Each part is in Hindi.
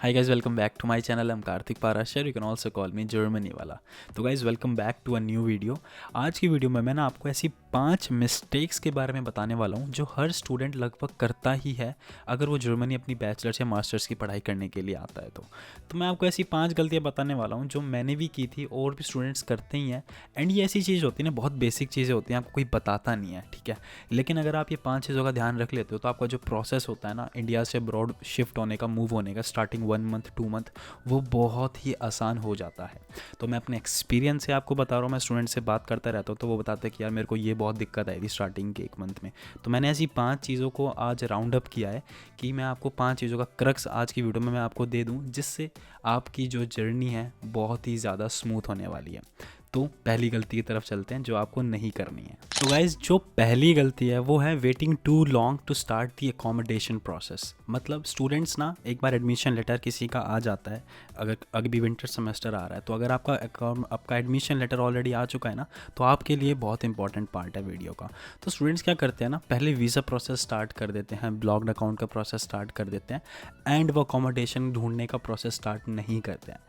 Hi guys, welcome back to my channel. I am Kartik Parashar, you can also call me Germany वाला। तो guys, welcome back to a new video. आज की वीडियो में मैं आपको ऐसी 5 मिस्टेक्स के बारे में बताने वाला हूँ जो हर स्टूडेंट लगभग करता ही है अगर वो जर्मनी अपनी बैचलर्स या मास्टर्स की पढ़ाई करने के लिए आता है। तो मैं आपको ऐसी 5 गलतियाँ बताने वाला हूँ जो मैंने भी की थी और भी स्टूडेंट्स करते ही हैं। एंड ये ऐसी चीज़ होती है ना, बहुत बेसिक चीज़ें होती हैं, आपको कोई बताता नहीं है, ठीक है। लेकिन अगर आप ये 5 चीज़ों का ध्यान रख लेते हो तो आपका जो प्रोसेस होता है ना, इंडिया से अब्रॉड शिफ्ट होने का, मूव होने का, स्टार्टिंग 1 मंथ 2 मंथ, वो बहुत ही आसान हो जाता है। तो मैं अपने एक्सपीरियंस से आपको बता रहा हूँ। मैं स्टूडेंट से बात करता रहता हूँ तो वो बताते हैं कि यार मेरे को ये बहुत दिक्कत आई थी स्टार्टिंग के 1 मंथ में। तो मैंने ऐसी 5 चीज़ों को आज राउंड अप किया है कि मैं आपको 5 चीज़ों का क्रक्स आज की वीडियो में मैं आपको दे दूँ, जिससे आपकी जो जर्नी है बहुत ही ज़्यादा स्मूथ होने वाली है। तो पहली गलती की तरफ चलते हैं जो आपको नहीं करनी है। तो गाइज, जो पहली गलती है वो है waiting too long to start the accommodation process. मतलब स्टूडेंट्स ना, एक बार एडमिशन लेटर किसी का आ जाता है, अगर अभी विंटर सेमेस्टर आ रहा है, तो अगर आपका एडमिशन लेटर ऑलरेडी आ चुका है ना, तो आपके लिए बहुत इंपॉर्टेंट पार्ट है वीडियो का। तो स्टूडेंट्स क्या करते हैं ना, पहले वीज़ा प्रोसेस स्टार्ट कर देते हैं, ब्लॉक्ड अकाउंट का प्रोसेस स्टार्ट कर देते हैं, एंड वो अकोमोडेशन ढूंढने का प्रोसेस स्टार्ट नहीं करते हैं।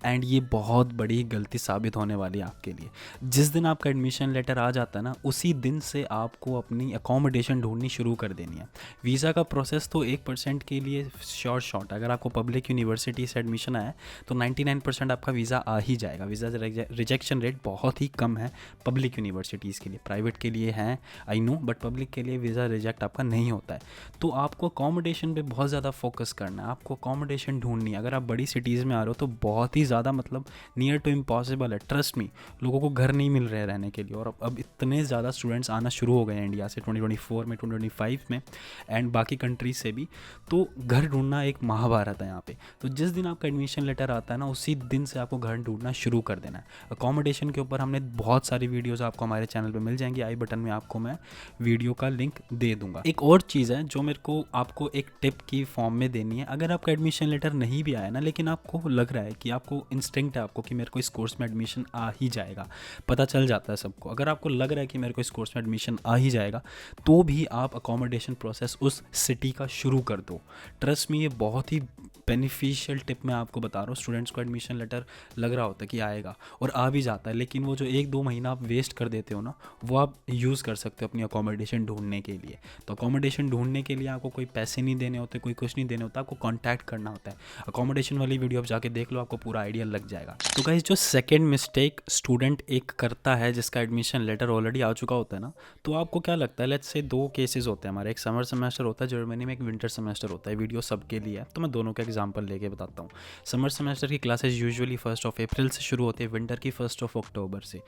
एंड ये बहुत बड़ी गलती साबित होने वाली है आपके लिए। जिस दिन आपका एडमिशन लेटर आ जाता है ना, उसी दिन से आपको अपनी अकोमोडेशन ढूंढनी शुरू कर देनी है। वीज़ा का प्रोसेस तो 1% के लिए शॉर्ट, अगर आपको पब्लिक यूनिवर्सिटी से एडमिशन आया है तो 99% आपका वीज़ा आ ही जाएगा। वीज़ा रिजेक्शन रेट बहुत ही कम है पब्लिक यूनिवर्सिटीज़ के लिए। प्राइवेट के लिए हैं आई नो, बट पब्लिक के लिए वीज़ा रिजेक्ट आपका नहीं होता है। तो आपको अकोमोडेशन पे बहुत ज़्यादा फोकस करना है, आपको अकोमोडेशन ढूंढनी है। अगर आप बड़ी सिटीज़ में आ रहे हो तो बहुत ही ज़्यादा, मतलब नियर टू इम्पॉसिबल है, ट्रस्ट मी। लोगों को घर नहीं मिल रहे रहने के लिए, और अब इतने ज़्यादा स्टूडेंट्स आना शुरू हो गए हैं इंडिया से 2024 में, 2025 में, एंड बाकी कंट्रीज से भी। तो घर ढूंढना एक महाभारत है यहाँ पे। तो जिस दिन आपका एडमिशन लेटर आता है ना, उसी दिन से आपको घर ढूंढना शुरू कर देना है। अकोमोडेशन के ऊपर हमने बहुत सारी वीडियोज़ आपको हमारे चैनल पर मिल जाएंगी, आई बटन में आपको मैं वीडियो का लिंक दे दूंगा। एक और चीज़ है जो मेरे को आपको एक टिप की फॉर्म में देनी है। अगर आपका एडमिशन लेटर नहीं भी आया ना, लेकिन आपको लग रहा है कि आपको इंस्टिंक्ट है आपको कि मेरे को इस कोर्स में एडमिशन आ ही जाएगा, पता चल जाता है सबको। अगर आपको लग रहा है कि मेरे को इस कोर्स में एडमिशन आ ही जाएगा, तो भी आप अकोमोडेशन प्रोसेस उस सिटी का शुरू कर दो। ट्रस्ट मी, ये बहुत ही बेनिफिशियल टिप मैं आपको बता रहा हूँ। स्टूडेंट्स को एडमिशन लेटर लग रहा होता है कि आएगा, और आ भी जाता है, लेकिन वो जो 1-2 महीना आप वेस्ट कर देते हो ना, वो आप यूज़ कर सकते हो अपनी अकोमोडेशन ढूंढने के लिए। तो अकोमोडेशन ढूंढने के लिए आपको कोई पैसे नहीं देने होते, कोई कुछ नहीं देने होता, आपको कॉन्टैक्ट करना होता है। अकोमोडेशन वाली वीडियो आप जाके देख लो, आपको पूरा आइडिया लग जाएगा। तो गाइस, जो सेकंड मिस्टेक स्टूडेंट एक करता है जिसका एडमिशन लेटर ऑलरेडी आ चुका होता है ना, तो आपको क्या लगता है, लेट्स से 2 केसेस होते हैं हमारे। एक समर सेमेस्टर होता है जर्मनी में, एक विंटर सेमेस्टर होता है। वीडियो सबके लिए है तो मैं दोनों का एग्जांपल लेके बताता हूँ। समर सेमेस्टर की क्लासेस यूजुअली 1 अप्रैल से शुरू होती है, विंटर की 1 अक्टूबर से।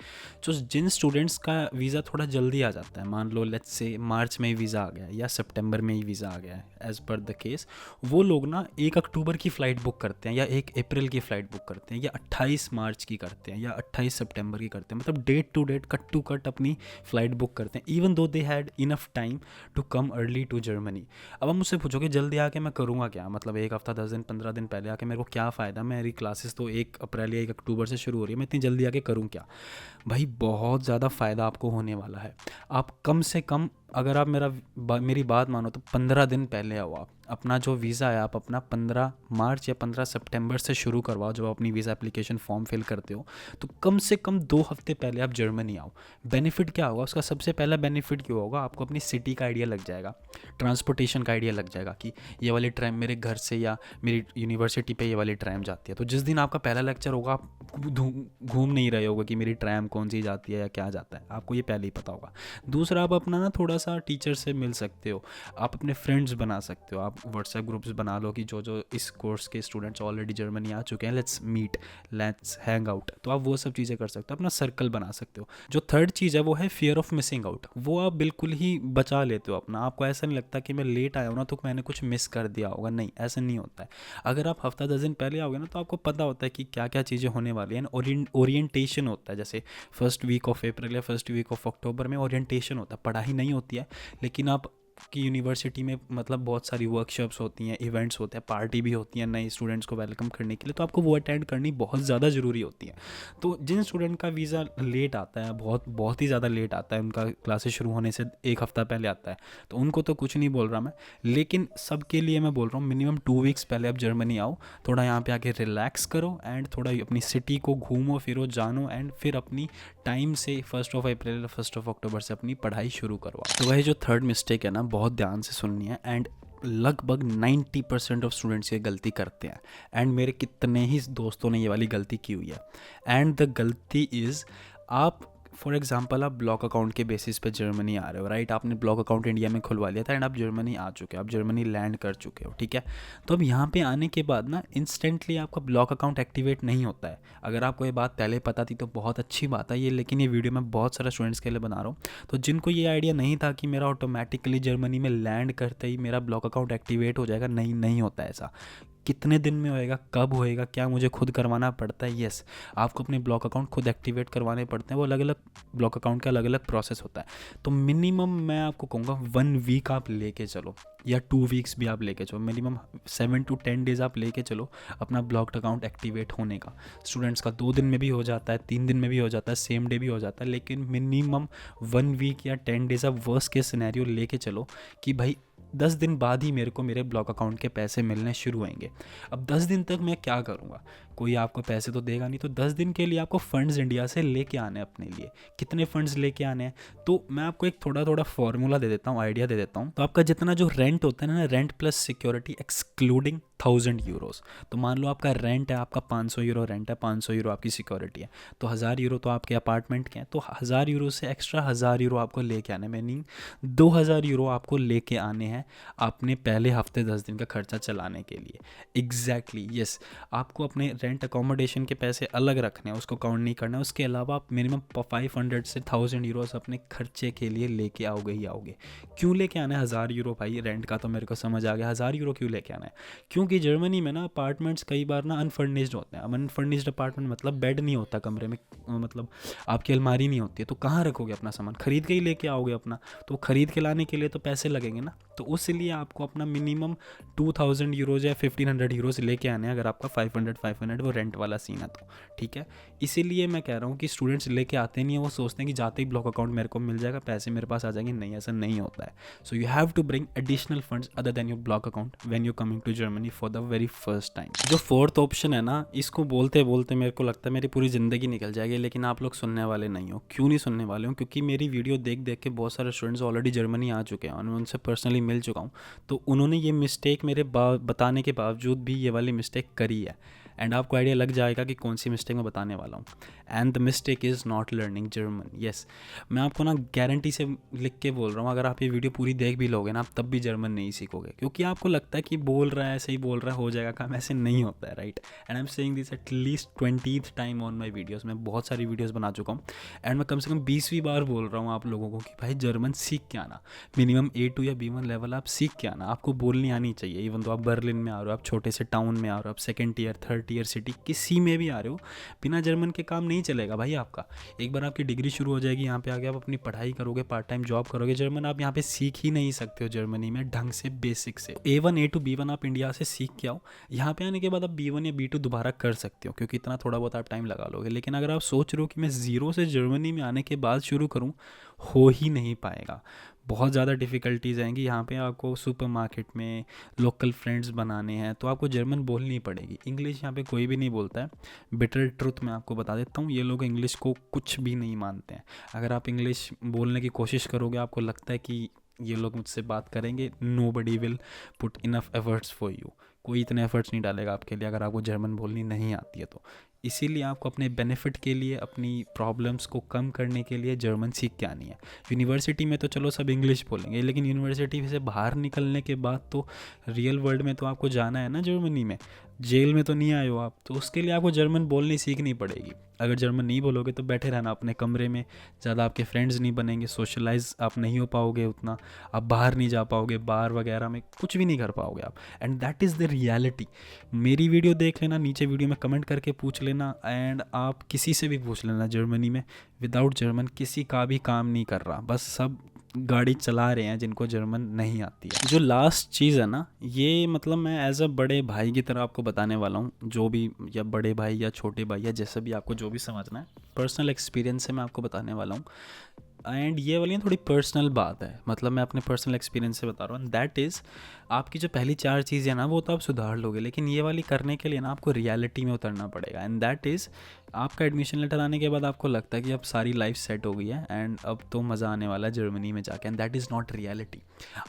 तो जिन स्टूडेंट्स का वीज़ा थोड़ा जल्दी आ जाता है, मान लो लेट्स से मार्च में ही वीज़ा आ गया या सितंबर में ही वीज़ा आ गया है, एज़ पर द केस, वो लोग ना 1 अक्टूबर की फ़्लाइट बुक करते हैं, या 1 अप्रैल की फ़्लाइट बुक करते हैं, या 28 मार्च की करते हैं, या 28 सितंबर की करते हैं। मतलब date to date, cut to cut अपनी फ़्लाइट बुक करते हैं, even though they had enough time to come early to Germany. अब हम मुझसे पूछोगे जल्दी आके मैं करूँगा क्या, मतलब 1 हफ्ता 10 दिन 15 दिन पहले आके मेरे को क्या फ़ायदा, मेरी क्लासेस तो 1 अप्रैल या 1 अक्टूबर से शुरू हो रही है, मैं इतनी जल्दी आके करूँ क्या। भाई, बहुत ज़्यादा फ़ायदा आपको होने वाला है। आप कम से कम, अगर आप मेरी बात मानो तो 15 दिन पहले आओ। आप अपना जो वीज़ा है आप अपना 15 मार्च या 15 सितंबर से शुरू करवाओ, जब अपनी वीज़ा एप्लीकेशन फॉर्म फिल करते हो। तो कम से कम 2 हफ्ते पहले आप जर्मनी आओ। बेनिफिट क्या होगा उसका, सबसे पहला बेनिफिट क्या होगा, आपको अपनी सिटी का आइडिया लग जाएगा, ट्रांसपोर्टेशन का आइडिया लग जाएगा कि ये वाली ट्रेन मेरे घर से या मेरी यूनिवर्सिटी पे ये वाली ट्रेन जाती है। तो जिस दिन आपका पहला लेक्चर होगा, आप घूम नहीं रहे होगे कि मेरी ट्रैम कौन सी जाती है या क्या जाता है, आपको ये पहले ही पता होगा। दूसरा, आप अपना ना थोड़ा सा टीचर से मिल सकते हो, आप अपने फ्रेंड्स बना सकते हो। आप व्हाट्सएप ग्रुप्स बना लो कि जो जो इस कोर्स के स्टूडेंट्स ऑलरेडी जर्मनी आ चुके हैं, let's meet, let's hang out. तो आप वो सब चीज़ें कर सकते हो, अपना सर्कल बना सकते हो। जो थर्ड चीज़ है वो है फियर ऑफ मिसिंग आउट। वो आप बिल्कुल ही बचा लेते हो अपना। आपको ऐसा नहीं लगता कि मैं लेट आया हूँ ना तो मैंने कुछ मिस कर दिया होगा, नहीं, ऐसा नहीं होता है। अगर आप हफ्ता 10 दिन पहले आओगे ना, तो आपको पता होता है कि क्या क्या चीज़ें होने वाली हैं। ओरिएंटेशन होता है, जैसे 1st वीक ऑफ अप्रैल या 1st वीक ऑफ अक्टूबर में ओरिएंटेशन होता है। पढ़ाई नहीं होती है, लेकिन आप आपकी यूनिवर्सिटी में मतलब बहुत सारी वर्कशॉप्स होती हैं, इवेंट्स होते हैं, पार्टी भी होती हैं नए स्टूडेंट्स को वेलकम करने के लिए, तो आपको वो अटेंड करनी बहुत ज़्यादा ज़रूरी होती है। तो जिन स्टूडेंट का वीज़ा लेट आता है, बहुत बहुत ही ज़्यादा लेट आता है, उनका क्लासेस शुरू होने से 1 हफ्ता पहले आता है, तो उनको तो कुछ नहीं बोल रहा मैं, लेकिन सबके लिए मैं बोल रहा हूँ मिनिमम 2 वीक्स पहले आप जर्मनी आओ, थोड़ा यहाँ पे आके रिलैक्स करो एंड थोड़ा अपनी सिटी को घूमो फिरो जानो, एंड फिर अपनी टाइम से 1 अप्रैल 1 अक्टूबर से अपनी पढ़ाई शुरू करवाओ। तो वही जो थर्ड मिस्टेक है ना, बहुत ध्यान से सुननी है, एंड लगभग 90% ऑफ स्टूडेंट्स ये गलती करते हैं, एंड मेरे कितने ही दोस्तों ने ये वाली गलती की हुई है। एंड द गलती इज़, आप फॉर एग्जांपल आप ब्लॉक अकाउंट के बेसिस पे जर्मनी आ रहे हो, राइट, आपने ब्लॉक अकाउंट इंडिया में खुलवा लिया था एंड आप जर्मनी आ चुके हो, आप जर्मनी लैंड कर चुके हो, ठीक है। तो अब यहाँ पे आने के बाद ना इंस्टेंटली आपका ब्लॉक अकाउंट एक्टिवेट नहीं होता है। अगर आपको ये बात पहले पता थी तो बहुत अच्छी बात है ये, लेकिन ये वीडियो मैं बहुत सारे स्टूडेंट्स के लिए बना रहा हूँ, तो जिनको ये आइडिया नहीं था कि मेरा ऑटोमेटिकली जर्मनी में लैंड करते ही मेरा ब्लॉक अकाउंट एक्टिवेट हो जाएगा, नहीं होता ऐसा। कितने दिन में होएगा, कब होएगा, क्या मुझे खुद करवाना पड़ता है? यस, आपको अपने ब्लॉक अकाउंट खुद एक्टिवेट करवाने पड़ते हैं, वो अलग अलग ब्लॉक अकाउंट का अलग अलग प्रोसेस होता है। तो मिनिमम मैं आपको कहूँगा 1 वीक आप लेके चलो, या 2 वीक्स भी आप लेके चलो, मिनिमम 7 to 10 डेज़ आप लेके चलो अपना ब्लॉक्ड अकाउंट एक्टिवेट होने का। स्टूडेंट्स का 2 दिन में भी हो जाता है, 3 दिन में भी हो जाता है, सेम डे भी हो जाता है, लेकिन मिनिमम 1 वीक या 10 डेज़ आप वर्स्ट केस सिनेरियो लेके चलो कि भाई 10 दिन बाद ही मेरे को मेरे ब्लॉक अकाउंट के पैसे मिलने शुरू होंगे। अब 10 दिन तक मैं क्या करूँगा, कोई आपको पैसे तो देगा नहीं, तो 10 दिन के लिए आपको फंड्स इंडिया से लेके आने हैं अपने लिए। कितने फंड्स लेके आने हैं, तो मैं आपको एक थोड़ा थोड़ा फॉर्मूला दे देता हूँ, आइडिया दे देता हूँ। तो आपका जितना जो रेंट होता है ना, rent plus security excluding 1000 euros, तो मान लो आपका रेंट है, आपका 500 यूरो रेंट है, 500 यूरो आपकी सिक्योरिटी है, तो 1000 यूरो तो आपके अपार्टमेंट के हैं, तो 1000 यूरो से एक्स्ट्रा 1000 यूरो आपको लेके आने, मीनिंग 2000 यूरो आपको लेके आने हैं अपने पहले हफ्ते 10 दिन का खर्चा चलाने के लिए। एग्जैक्टली यस, आपको अपने रेंट अकोमोडेशन के पैसे अलग रखने हैं, उसको काउंट नहीं करना है। उसके अलावा आप मिनिमम 500 से 1000 यूरोस अपने खर्चे के लिए लेके आओगे ही आओगे। क्यों लेके आना है 1000 यूरो? भाई रेंट का तो मेरे को समझ आ गया, 1000 यूरो क्यों लेके आना है? क्योंकि जर्मनी में ना अपार्टमेंट्स कई बार ना अनफर्निश्ड होते हैं। अब अनफर्निश्ड अपार्टमेंट मतलब बेड नहीं होता कमरे में, मतलब आपकी अलमारी नहीं होती है, तो कहाँ रखोगे अपना सामान? खरीद के ही लेके आओगे अपना, तो खरीद के लाने के लिए तो पैसे लगेंगे ना, तो उसलिए आपको अपना मिनिमम 2000 यूरोज़ या 1500 यूरोज़ लेके आने हैं, अगर आपका 500 वो रेंट वाला सीन है तो, ठीक है। इसीलिए मैं कह रहा हूँ कि स्टूडेंट्स लेके आते नहीं है, वो सोचते हैं कि जाते ही ब्लॉक अकाउंट मेरे को मिल जाएगा, पैसे मेरे पास आ जाएंगे। नहीं, ऐसा नहीं होता है। So you have to bring additional funds other than your block account when you coming to Germany for the very first time. जो फोर्थ ऑप्शन है ना, इसको बोलते बोलते मेरे को लगता है मेरी पूरी ज़िंदगी निकल जाएगी, लेकिन आप लोग सुनने वाले नहीं हो। क्यों नहीं सुनने वाले हो? क्योंकि मेरी वीडियो देख देख के बहुत सारे स्टूडेंट्स ऑलरेडी जर्मनी आ चुके हैं और मैं उनसे पर्सनली मिल चुका हूँ, तो उन्होंने ये मिस्टेक मेरे बताने के बावजूद भी ये वाली मिस्टेक करी है। एंड आपको आइडिया लग जाएगा कि कौन सी मिस्टेक मैं बताने वाला हूँ। And the mistake is not learning German. Yes, मैं आपको ना गारंटी से लिख के बोल रहा हूँ, अगर आप ये वीडियो पूरी देख भी लोगे ना, आप तब भी जर्मन नहीं सीखोगे, क्योंकि आपको लगता है कि बोल रहा है, सही बोल रहा है, हो जाएगा काम। ऐसे नहीं होता है, right. And I am saying this at least 20th time on my videos. मैं बहुत सारी वीडियोज़ बना चुका हूँ एंड मैं कम से कम 20वीं बार बोल रहा हूँ आप लोगों को कि भाई जर्मन सीख के आना, मिनिमम A2 या B1 लेवल आप सीख के आना। आपको बोलनी आनी चाहिए। इवन तो आप बर्लिन में आ रहे हो, आप छोटे से टाउन में आ रहे हो, आप 2nd year 3rd year city किसी में भी आ रहे हो, बिना जर्मन के काम नहीं चलेगा भाई आपका। एक बार आपकी डिग्री शुरू हो जाएगी, यहाँ पे आके आप अपनी पढ़ाई करोगे, पार्ट टाइम जॉब करोगे, जर्मन आप यहाँ पे सीख ही नहीं सकते हो जर्मनी में ढंग से, बेसिक से। A1 A2 B1 आप इंडिया से सीख के आओ, यहाँ पे आने के बाद आप B1 या B2 दोबारा कर सकते हो, क्योंकि इतना थोड़ा बहुत आप टाइम लगा लोगे। लेकिन अगर आप सोच रहे हो कि मैं ज़ीरो से जर्मनी में आने के बाद शुरू करूँ, हो ही नहीं पाएगा। बहुत ज़्यादा डिफ़िकल्टीज़ आएंगी। यहाँ पे आपको सुपरमार्केट में लोकल फ्रेंड्स बनाने हैं, तो आपको जर्मन बोलनी पड़ेगी। इंग्लिश यहाँ पे कोई भी नहीं बोलता है। बिटर ट्रुथ मैं आपको बता देता हूँ, ये लोग इंग्लिश को कुछ भी नहीं मानते हैं। अगर आप इंग्लिश बोलने की कोशिश करोगे, आपको लगता है कि ये लोग मुझसे बात करेंगे, nobody will put enough efforts for you. कोई इतने एफर्ट्स नहीं डालेगा आपके लिए अगर आपको जर्मन बोलनी नहीं आती है तो। इसीलिए आपको अपने बेनिफिट के लिए, अपनी प्रॉब्लम्स को कम करने के लिए जर्मन सीख के आनी है। यूनिवर्सिटी में तो चलो सब इंग्लिश बोलेंगे, लेकिन यूनिवर्सिटी से बाहर निकलने के बाद तो रियल वर्ल्ड में तो आपको जाना है ना जर्मनी में। जेल में तो नहीं आए हो आप, तो उसके लिए आपको जर्मन बोलनी सीखनी पड़ेगी। अगर जर्मन नहीं बोलोगे तो बैठे रहना अपने कमरे में, ज़्यादा आपके फ्रेंड्स नहीं बनेंगे, सोशलाइज आप नहीं हो पाओगे उतना, आप बाहर नहीं जा पाओगे, बार वगैरह में कुछ भी नहीं कर पाओगे आप। And that is the reality. मेरी वीडियो देख लेना, नीचे वीडियो में कमेंट करके पूछ लेना, एंड आप किसी से भी पूछ लेना जर्मनी में विदाउट जर्मन किसी का भी काम नहीं कर रहा। बस सब गाड़ी चला रहे हैं जिनको जर्मन नहीं आती है। जो लास्ट चीज़ है ना, ये मतलब मैं एज अ बड़े भाई की तरह आपको बताने वाला हूँ, जो भी, या बड़े भाई या छोटे भाई या जैसा भी आपको जो भी समझना है, पर्सनल एक्सपीरियंस से मैं आपको बताने वाला हूँ। एंड ये वाली थोड़ी पर्सनल बात है, मतलब मैं अपने पर्सनल एक्सपीरियंस से बता रहा हूँ। दैट इज़, आपकी जो पहली 4 चीज़ें ना वो तो आप सुधार लोगे, लेकिन ये वाली करने के लिए ना आपको रियलिटी में उतरना पड़ेगा। एंड दैट इज़, आपका एडमिशन लेटर आने के बाद आपको लगता है कि अब सारी लाइफ सेट हो गई है एंड अब तो मज़ा आने वाला है जर्मनी में जाके। And that is not reality.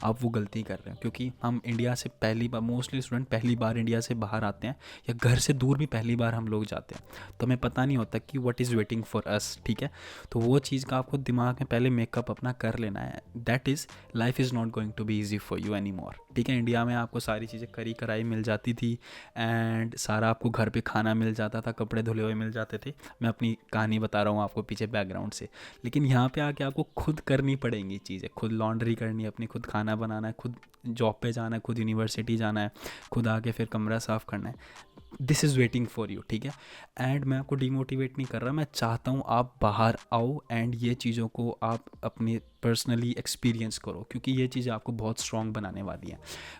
आप वो गलती कर रहे हो, क्योंकि हम इंडिया से पहली बार, मोस्टली स्टूडेंट पहली बार इंडिया से बाहर आते हैं, या घर से दूर भी पहली बार हम लोग जाते हैं, तो हमें पता नहीं होता कि what is waiting for us. ठीक है, तो वो चीज़ का आपको दिमाग में पहले मेकअप अपना कर लेना है। That is, life is not going to be easy for you any more. ठीक है, इंडिया में आपको सारी चीज़ें करी कराई मिल जाती थी, एंड सारा आपको घर पे खाना मिल जाता था, कपड़े धुले हुए मिल जाते थे। मैं अपनी कहानी बता रहा हूँ आपको पीछे बैकग्राउंड से। लेकिन यहाँ पे आके आपको खुद करनी पड़ेंगी चीज़ें, खुद लॉन्ड्री करनी है अपनी, खुद खाना बनाना है, खुद जॉब पे जाना है, खुद यूनिवर्सिटी जाना है, खुद आके फिर कमरा साफ़ करना है। This is waiting for you. ठीक है, एंड मैं आपको डिमोटिवेट नहीं कर रहा, मैं चाहता हूँ आप बाहर आओ एंड ये चीज़ों को आप अपने पर्सनली एक्सपीरियंस करो, क्योंकि ये चीज़ें आपको बहुत स्ट्रॉन्ग बनाने वाली हैं।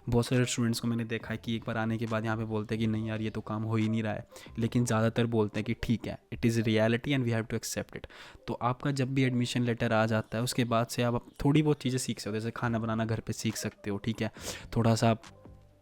बहुत सारे स्टूडेंट्स को मैंने देखा है कि एक बार आने के बाद यहाँ पे बोलते हैं कि नहीं यार ये तो काम हो ही नहीं रहा है, लेकिन ज़्यादातर बोलते हैं कि ठीक है, it is reality and we have to accept it. तो आपका जब भी एडमिशन लेटर आ जाता है उसके बाद से आप थोड़ी बहुत चीज़ें सीख सकते हो, जैसे खाना बनाना घर पे सीख सकते हो। ठीक है, थोड़ा सा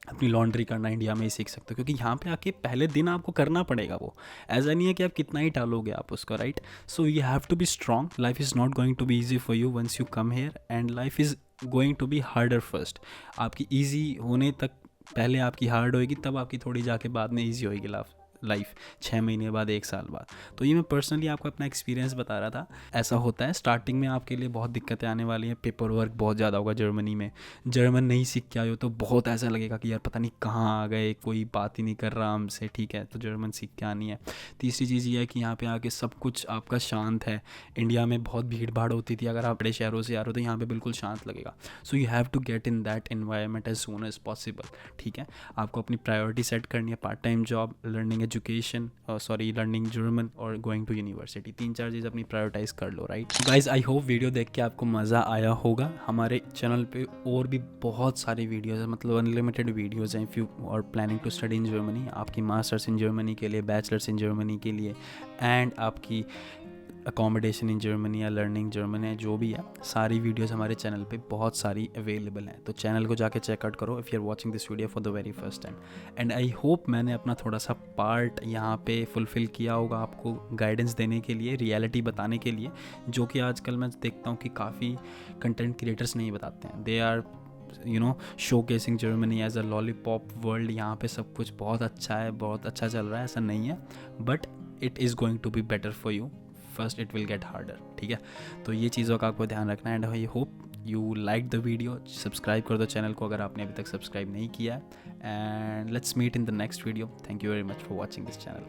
अपनी लॉन्ड्री करना इंडिया में ही सीख सकते हो, क्योंकि यहाँ पे आके पहले दिन आपको करना पड़ेगा वो। ऐसा नहीं है कि आप कितना ही टालोगे आप उसका, right. So you have to be strong. Life is not going to be easy for you once you come here, and life is going to be harder first. आपकी ईजी होने तक पहले आपकी हार्ड होएगी, तब आपकी थोड़ी जाके बाद में ईजी होएगी लाइफ 6 महीने बाद, 1 साल बाद। तो ये मैं पर्सनली आपको अपना एक्सपीरियंस बता रहा था। ऐसा होता है, स्टार्टिंग में आपके लिए बहुत दिक्कतें आने वाली हैं, पेपर वर्क बहुत ज़्यादा होगा जर्मनी में। जर्मन नहीं सीख के आए हो तो बहुत ऐसा लगेगा कि यार पता नहीं कहाँ आ गए, कोई बात ही नहीं कर रहा हमसे। ठीक है, तो जर्मन सीख के आनी है। तीसरी चीज़ ये है कि यहाँ पे आके सब कुछ आपका शांत है। इंडिया में बहुत भीड़ भाड़ होती थी, अगर आप बड़े शहरों से आ रहे हो तो यहाँ पे बिल्कुल शांत लगेगा। So you have to get in that environment as soon as possible. ठीक है, आपको अपनी प्रायोरिटी सेट करनी है, part time job, learning education, learning German और गोइंग टू यूनिवर्सिटी। 3-4 चीज़ अपनी प्रायोरिटाइज कर लो, right guys. I hope video देख के आपको मज़ा आया होगा। हमारे चैनल पे और भी बहुत सारी वीडियोज़ है, मतलब अनलिमिटेड वीडियोज़ हैं। If you are planning to study in Germany, आपकी मास्टर्स इन जर्मनी के लिए, बैचलर्स इन जर्मनी के लिए, एंड आपकी अकोमोडेशन इन जर्मनी या लर्निंग जर्मन है, जो भी है, सारी वीडियोस हमारे चैनल पे बहुत सारी अवेलेबल हैं। तो चैनल को जाके चेकआउट करो if you are watching this video for the very first time. And I hope मैंने अपना थोड़ा सा पार्ट यहाँ पे फुलफ़िल किया होगा, आपको गाइडेंस देने के लिए, रियलिटी बताने के लिए, जो कि आजकल मैं देखता हूँ कि काफ़ी कंटेंट क्रिएटर्स नहीं बताते हैं। They are showcasing Germany as a lollipop world. यहाँ पे सब कुछ बहुत अच्छा है, बहुत अच्छा चल रहा है, ऐसा नहीं है, but it is going to be better for you. First it will get harder. ठीक है, तो ये चीज़ों का आपको ध्यान रखना है। And I hope you like the video. Subscribe कर दो चैनल को अगर आपने अभी तक सब्सक्राइब नहीं किया है। And let's meet in the next video. Thank you very much for watching this channel.